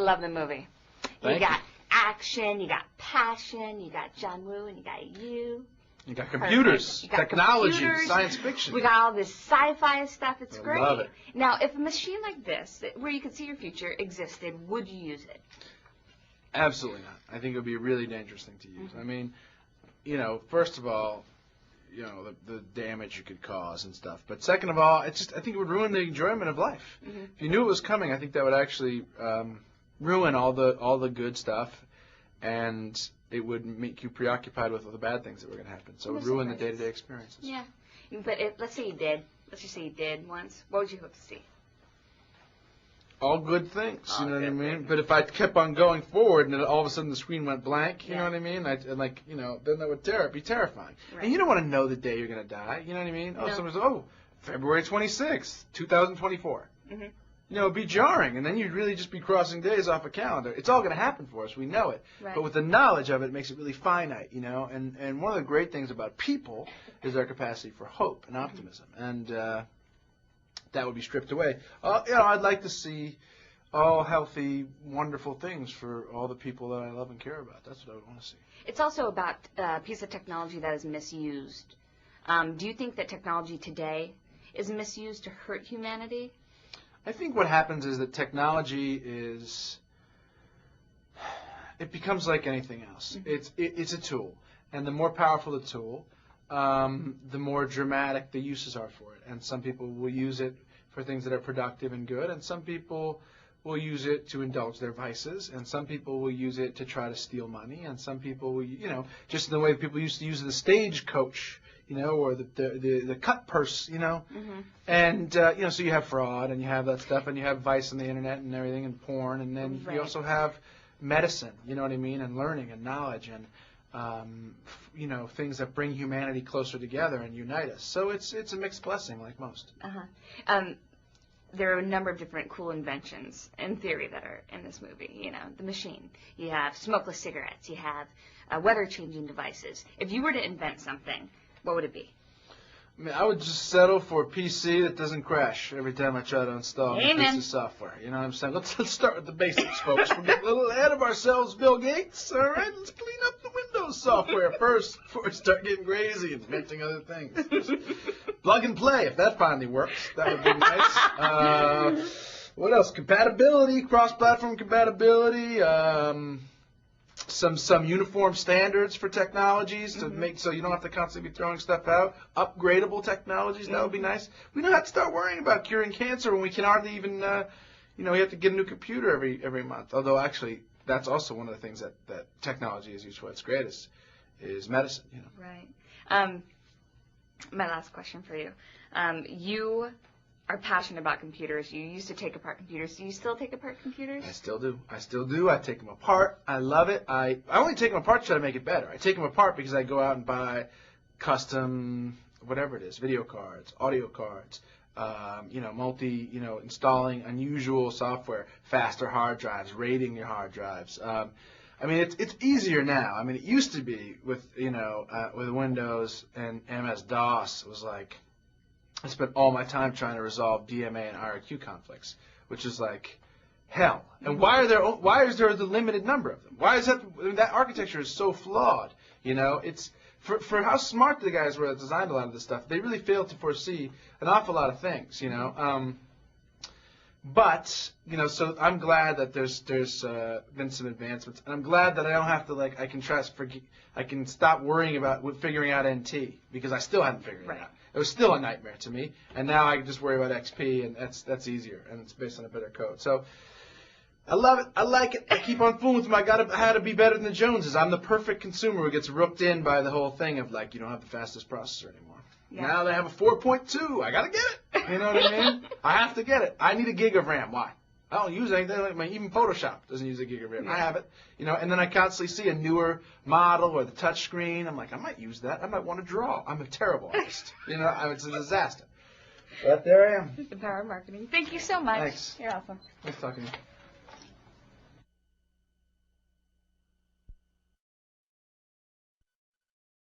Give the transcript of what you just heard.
Love the movie. Thank you got action, you got passion, you got John Woo, and you got you. You got computers, You got technology, computers. science fiction. We got all this sci-fi stuff. It's I great. love it. Now, if a machine like this, where you could see your future, existed, would you use it? Absolutely not. I think it would be a really dangerous thing to use. I mean, first of all, the damage you could cause and stuff. But second of all, I think it would ruin the enjoyment of life. If you knew it was coming, I think that would actually ruin all the good stuff, and it would make you preoccupied with all the bad things that were going to happen. So it would ruin the day-to-day experiences. Yeah, but let's say you did. Let's just say you did once. What would you hope to see? All good things, you know what I mean? But if I kept on going forward and then all of a sudden the screen went blank, you know what I mean? Then that would be terrifying. Right. And you don't want to know the day you're going to die, you know what I mean? No. Oh, someone says, February 26th, 2024. It'd be jarring, and then you'd really just be crossing days off a calendar. It's all going to happen for us. We know it. Right. But with the knowledge of it, it makes it really finite, And one of the great things about people is their capacity for hope and optimism. And that would be stripped away. I'd like to see all healthy, wonderful things for all the people that I love and care about. That's what I would want to see. It's also about a piece of technology that is misused. Do you think that technology today is misused to hurt humanity? I think what happens is that technology it becomes like anything else. It's a tool. And the more powerful the tool, the more dramatic the uses are for it. And some people will use it for things that are productive and good, and some people will use it to indulge their vices, and some people will use it to try to steal money, and some people will, just in the way people used to use the stagecoach, or the cut purse, And, so you have fraud, and you have that stuff, and you have vice on the internet and everything, and porn, and then you also have medicine, you know what I mean, and learning and knowledge and things that bring humanity closer together and unite us. So it's a mixed blessing, like most. There are a number of different cool inventions in theory that are in this movie. The machine. You have smokeless cigarettes. You have weather-changing devices. If you were to invent something, what would it be? I mean, I would just settle for a PC that doesn't crash every time I try to install a piece of software. You know what I'm saying? Let's start with the basics, folks. We're getting a little ahead of ourselves, Bill Gates. All right, let's clean up the Windows software first before we start getting crazy and inventing other things. Just plug and play. If that finally works, that would be nice. What else? Compatibility, cross-platform compatibility. Some uniform standards for technologies to make so you don't have to constantly be throwing stuff out. Upgradable technologies, that would be nice. We don't have to start worrying about curing cancer when we can hardly even, we have to get a new computer every month. Although actually, that's also one of the things that technology is used for. It's great is medicine. Right. My last question for you. You are passionate about computers. You used to take apart computers. Do you still take apart computers? I still do. I take them apart. I love it. I only take them apart to try to make it better. I take them apart because I go out and buy custom, whatever it is, video cards, audio cards, installing unusual software, faster hard drives, rating your hard drives. It's easier now. I mean, it used to be with Windows and MS-DOS. It was like, I spent all my time trying to resolve DMA and IRQ conflicts, which is like hell. And why is there the limited number of them? Why is that? That architecture is so flawed. It's for how smart the guys were that designed a lot of this stuff. They really failed to foresee an awful lot of things. But so I'm glad that there's been some advancements, and I'm glad that I don't have to I can stop worrying about figuring out NT because I still haven't figured it out. It was still a nightmare to me, and now I can just worry about XP, and that's easier, and it's based on a better code. So I love it. I like it. I keep on fooling with them. I had to be better than the Joneses. I'm the perfect consumer who gets rooked in by the whole thing of you don't have the fastest processor anymore. Yeah. Now they have a 4.2. I gotta get it. You know what I mean? I have to get it. I need a gig of RAM. Why? I don't use anything. Even Photoshop doesn't use a gig of RAM. I have it. And then I constantly see a newer model or the touch screen. I'm like, I might use that. I might want to draw. I'm a terrible artist. It's a disaster. But there I am. The power of marketing. Thank you so much. Thanks. You're awesome. Nice talking to you.